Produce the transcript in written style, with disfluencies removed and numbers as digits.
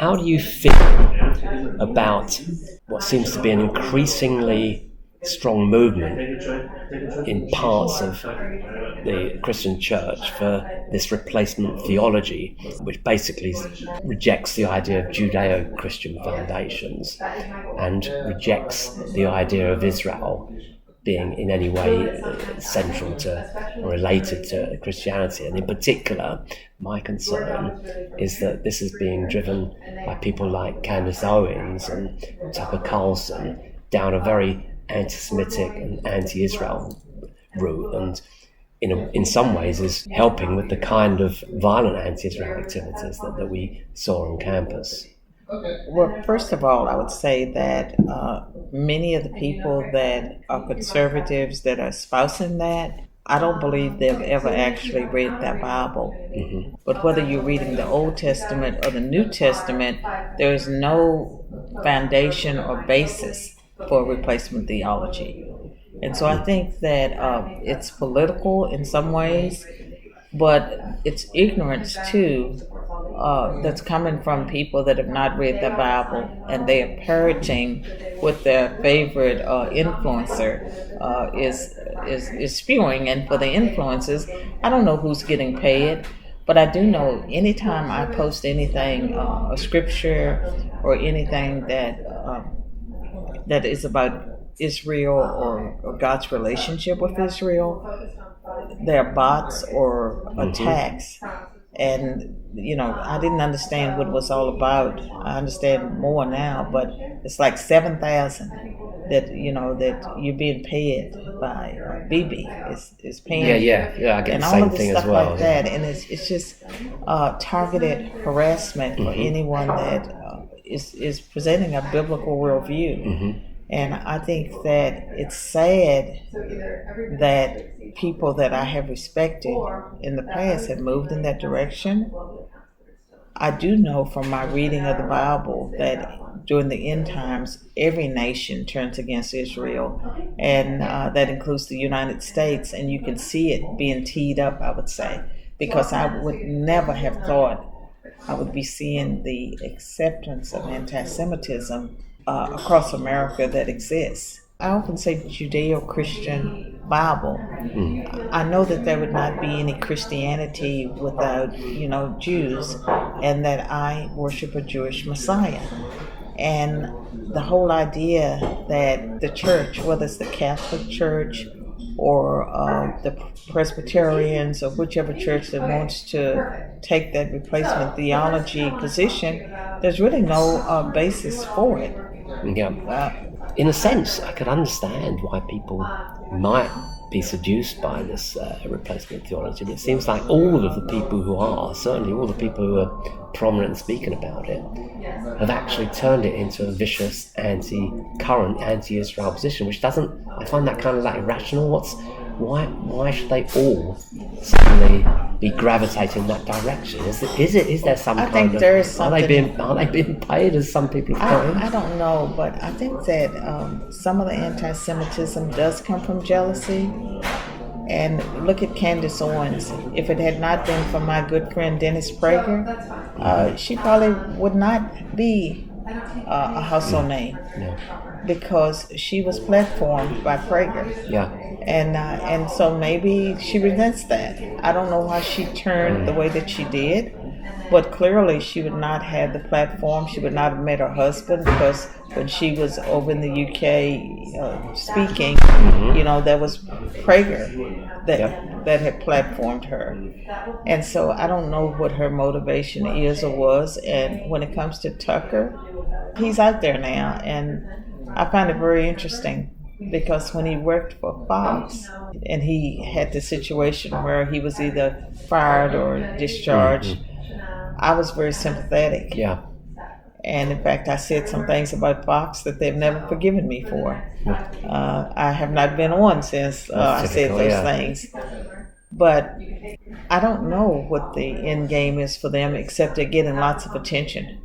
How do you feel about what seems to be an increasingly strong movement in parts of the Christian church for this replacement theology, which basically rejects the idea of Judeo-Christian foundations and rejects the idea of Israel being in any way central to or related to Christianity? And in particular, my concern is that this is being driven by people like Candace Owens and Dr Carol Swain down a very anti-Semitic and anti-Israel route, and in some ways is helping with the kind of violent anti-Israel activities that we saw on campus. Well, first of all, I would say that many of the people that are conservatives that are espousing that, I don't believe they've ever actually read that Bible. Mm-hmm. But whether you're reading the Old Testament or the New Testament, there is no foundation or basis for replacement theology. And so I think that it's political in some ways, but it's ignorance too that's coming from people that have not read the Bible, and they are parroting what their favorite influencer is spewing. And for the influencers, I don't know who's getting paid, but I do know anytime I post anything, a scripture or anything that is about Israel or God's relationship with Israel, there are bots or attacks. And, I didn't understand what it was all about. I understand more now, but it's like 7,000 that, that you're being paid by BB is paying. Yeah, I get and the all same of this thing stuff as well. like that. And it's just targeted harassment for anyone that is presenting a biblical worldview. Mm-hmm. And I think that it's sad that people that I have respected in the past have moved in that direction. I do know from my reading of the Bible that during the end times, every nation turns against Israel, and that includes the United States, and you can see it being teed up, I would say, because I would never have thought I would be seeing the acceptance of anti-Semitism across America that exists. I often say Judeo-Christian Bible. I know that there would not be any Christianity without, Jews, and that I worship a Jewish Messiah. And the whole idea that the church, whether it's the Catholic Church or the Presbyterians or whichever church that wants to take that replacement theology position, there's really no basis for it. Yeah. In a sense, I could understand why people might be seduced by this replacement theology, but it seems like all of the people who are, certainly all the people who are prominent and speaking about it, have actually turned it into a vicious anti-Israel position, which I find that kind of like irrational. Why should they all suddenly be gravitating in that direction? Is there some I kind think of... there is something... Are they being paid as some people have I don't know, but I think that some of the anti-Semitism does come from jealousy. And look at Candace Owens. If it had not been for my good friend Dennis Prager, she probably would not be a household name. Because she was platformed by Prager. Yeah. And so maybe she resents that. I don't know why she turned the way that she did, but clearly she would not have the platform. She would not have met her husband, because when she was over in the UK speaking, there was Prager that had platformed her. And so I don't know what her motivation is or was. And when it comes to Tucker, he's out there now, and I find it very interesting, because when he worked for Fox and he had the situation where he was either fired or discharged, I was very sympathetic. Yeah. And in fact, I said some things about Fox that they've never forgiven me for. I have not been on since I said those things. But I don't know what the end game is for them, except they're getting lots of attention.